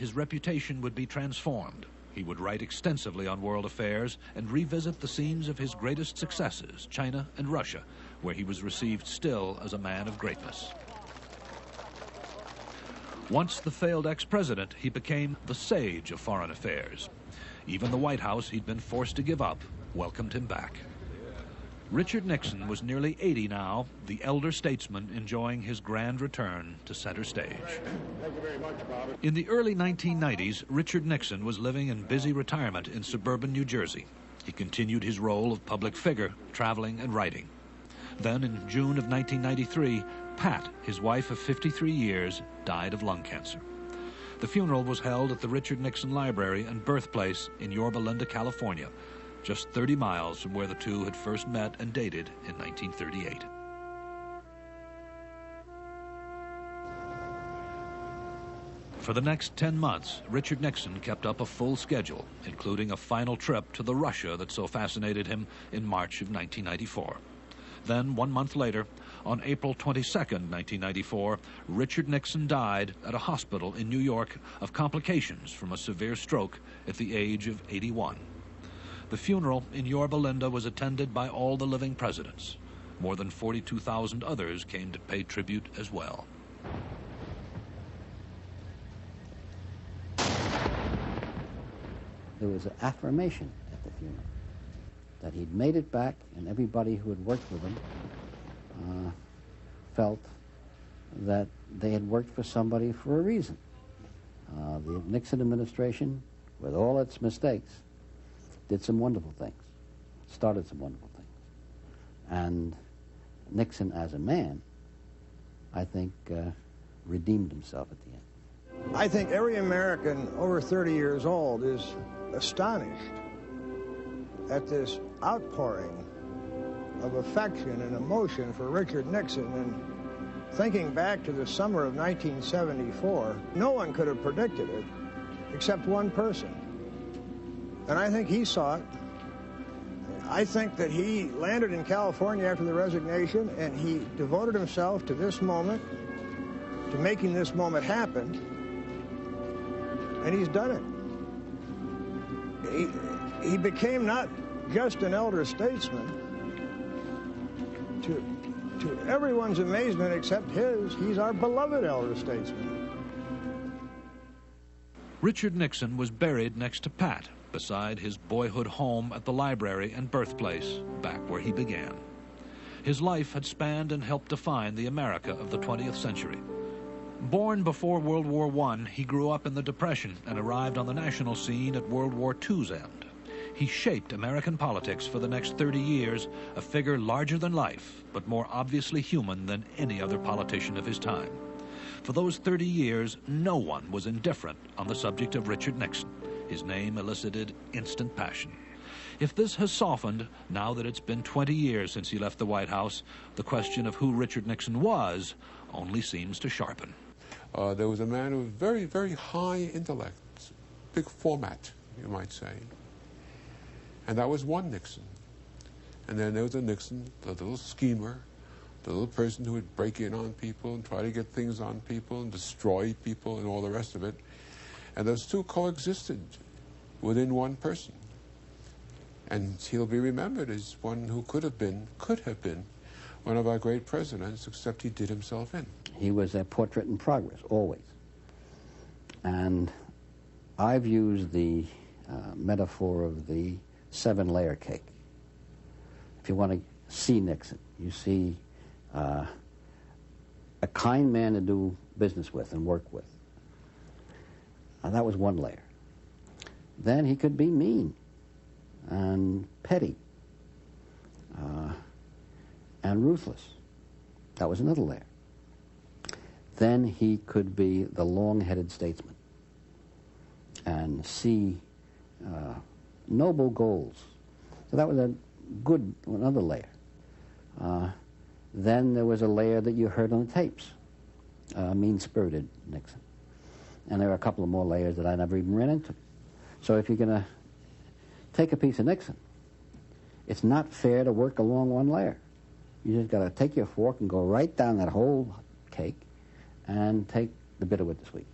his reputation would be transformed. He would write extensively on world affairs and revisit the scenes of his greatest successes, China and Russia, where he was received still as a man of greatness. Once the failed ex-president, he became the sage of foreign affairs. Even the White House he'd been forced to give up welcomed him back. Richard Nixon was nearly 80 now, the elder statesman enjoying his grand return to center stage. Thank you very much, Bob. In the early 1990s, Richard Nixon was living in busy retirement in suburban New Jersey. He continued his role of public figure, traveling and writing. Then in June of 1993, Pat, his wife of 53 years, died of lung cancer. The funeral was held at the Richard Nixon Library and birthplace in Yorba Linda, California, just 30 miles from where the two had first met and dated in 1938. For the next 10 months, Richard Nixon kept up a full schedule, including a final trip to the Russia that so fascinated him in March of 1994. Then, 1 month later, on April 22nd, 1994, Richard Nixon died at a hospital in New York of complications from a severe stroke at the age of 81. The funeral in Yorba Linda was attended by all the living presidents. More than 42,000 others came to pay tribute as well. There was an affirmation at the funeral that he'd made it back, and everybody who had worked with him felt that they had worked for somebody for a reason. The Nixon administration, with all its mistakes, did some wonderful things, started some wonderful things. And Nixon, as a man, I think, redeemed himself at the end. I think every American over 30 years old is astonished at this outpouring of affection and emotion for Richard Nixon. And thinking back to the summer of 1974, no one could have predicted it except one person. And I think he saw it. I think that he landed in California after the resignation, and he devoted himself to this moment, to making this moment happen, and he's done it. He became not just an elder statesman. To everyone's amazement except his, he's our beloved elder statesman. Richard Nixon was buried next to Pat, beside his boyhood home at the library and birthplace, back where he began. His life had spanned and helped define the America of the 20th century. Born before World War I, he grew up in the Depression and arrived on the national scene at World War II's end. He shaped American politics for the next 30 years, a figure larger than life, but more obviously human than any other politician of his time. For those 30 years, no one was indifferent on the subject of Richard Nixon. His name elicited instant passion. If this has softened, now that it's been 20 years since he left the White House, the question of who Richard Nixon was only seems to sharpen. There was a man with very, very high intellect, big format, you might say. And that was one Nixon. And then there was a Nixon, the little schemer, the little person who would break in on people and try to get things on people and destroy people and all the rest of it. And those two coexisted within one person. And he'll be remembered as one who could have been one of our great presidents, except he did himself in. He was a portrait in progress, always. And I've used the metaphor of the 7-layer cake. If you want to see Nixon, you see a kind man to do business with and work with. That was one layer. Then he could be mean and petty and ruthless. That was another layer. Then he could be the long-headed statesman and see noble goals. So that was another layer. Then there was a layer that you heard on the tapes, mean-spirited Nixon. And there are a couple of more layers that I never even ran into. So if you're going to take a piece of Nixon, it's not fair to work along one layer. You just got to take your fork and go right down that whole cake and take the bit of it this week.